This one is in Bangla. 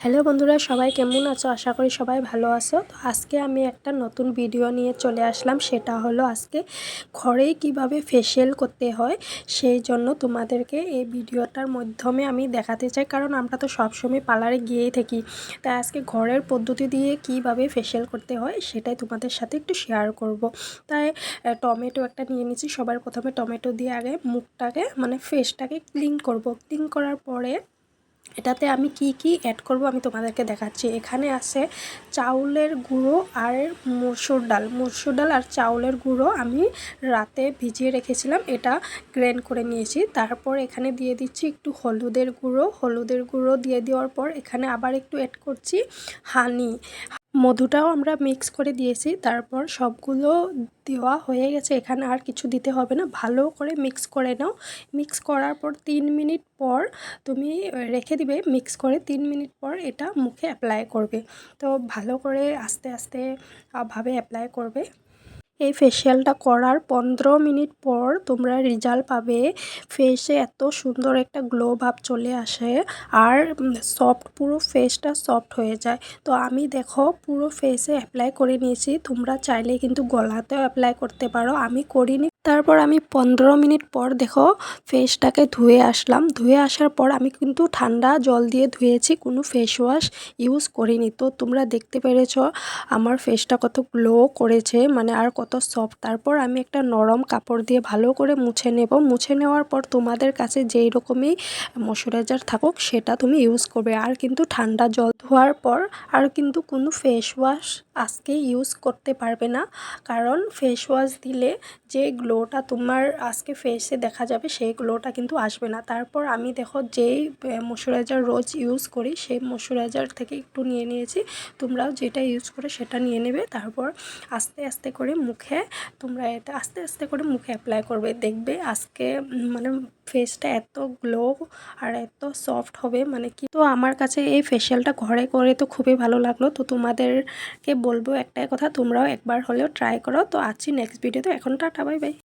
হ্যালো বন্ধুরা, সবাই কেমন আছো? আশা করি সবাই ভালো আছো। তো আজকে আমি একটা নতুন ভিডিও নিয়ে চলে আসলাম। সেটা হলো আজকে ঘরেই কিভাবে ফেশিয়াল করতে হয় সেই জন্য তোমাদেরকে এই ভিডিওটার মাধ্যমে আমি দেখাতে চাই, কারণ আমরা তো সবসময় পার্লারে গিয়েই থাকি। তাই আজকে ঘরের পদ্ধতি দিয়ে কিভাবে ফেশিয়াল করতে হয় সেটাই তোমাদের সাথে একটু শেয়ার করব। তাই টমেটো একটা নিয়ে নিচ্ছি। সবার প্রথমে টমেটো দিয়ে আগে মুখটাকে ফেসটাকে ক্লিন করব। ক্লিন করার পরে এটাতে আমি কি অ্যাড করব আমি তোমাদেরকে দেখাচ্ছি। এখানে আছে চাউলের গুঁড়ো আর মসুর ডাল আর চাউলের গুঁড়ো আমি রাতে ভিজিয়ে রেখেছিলাম, এটা গ্রাইন্ড করে নিয়েছি। তারপর এখানে দিয়ে দিচ্ছি একটু হলুদের গুঁড়ো দিয়ে দেওয়ার পর এখানে আবার একটু অ্যাড করছি হানি। মধুটাও আমরা মিক্স করে দিয়েছি। তারপর সবগুলো দেওয়া হয়ে গেছে, এখানে আর কিছু দিতে হবে না। ভালো করে মিক্স করে নাও। মিক্স করার পর 3 মিনিট পর তুমি রেখে দিবে। মিক্স করে 3 মিনিট পর এটা মুখে অ্যাপ্লাই করবে। তো ভালো করে আস্তে আস্তে ভাবে অ্যাপ্লাই করবে। এই ফেশিয়ালটা করার 15 মিনিট পর তোমরা রেজাল্ট পাবে। ফেসে এত সুন্দর একটা গ্লো ভাব চলে আসে আর সফট, পুরো ফেসটা সফট হয়ে যায়। তো আমি দেখো পুরো ফেসে অ্যাপ্লাই করে নিয়েছি। তোমরা চাইলে কিন্তু গলাতেও অ্যাপ্লাই করতে পারো, আমি করিনি। তারপর আমি 15 মিনিট পর দেখো ফেসটাকে ধুয়ে আসলাম। ধুয়ে আসার পর আমি কিন্তু ঠান্ডা জল দিয়ে ধুয়েছি, কোনো ফেস ওয়াশ ইউজ করিনি। তো তোমরা দেখতে পেরেছো আমার ফেসটা কত গ্লো করেছে, আর কত সফট। তারপর আমি একটা নরম কাপড় দিয়ে ভালো করে মুছে নেব। মুছে নেওয়ার পর তোমাদের কাছে যেই রকমই ময়শ্চারাইজার থাকুক সেটা তুমি ইউজ করবে। আর কিন্তু ঠান্ডা জল ধোয়ার পর আর কিন্তু কোনো ফেস ওয়াশ আজকে ইউজ করতে পারবে না, কারণ ফেস ওয়াশ দিলে যে গ্লোটা তোমার আজকে ফেসে দেখা যাবে সেই গ্লোটা কিন্তু আসবে না। তারপর আমি দেখো যেই ময়শ্চারাইজার রোজ ইউজ করি সেই ময়শ্চারাইজার থেকে একটু নিয়ে নিয়েছি। তোমরাও যেটা ইউজ করে সেটা নিয়ে নেবে। তারপর আস্তে আস্তে করে মুখে অ্যাপ্লাই করবে। দেখবে আজকে ফেসটা এত গ্লো আর এত সফট হবে কি। তো আমার কাছে এই ফেশিয়ালটা ঘরে করে তো খুবই ভালো লাগলো। তো তোমাদেরকে বলবো একটাই কথা, তোমরাও একবার হলেও ট্রাই করো। তো আছি নেক্সট ভিডিওতে। এখন টাটা, বাই বাই।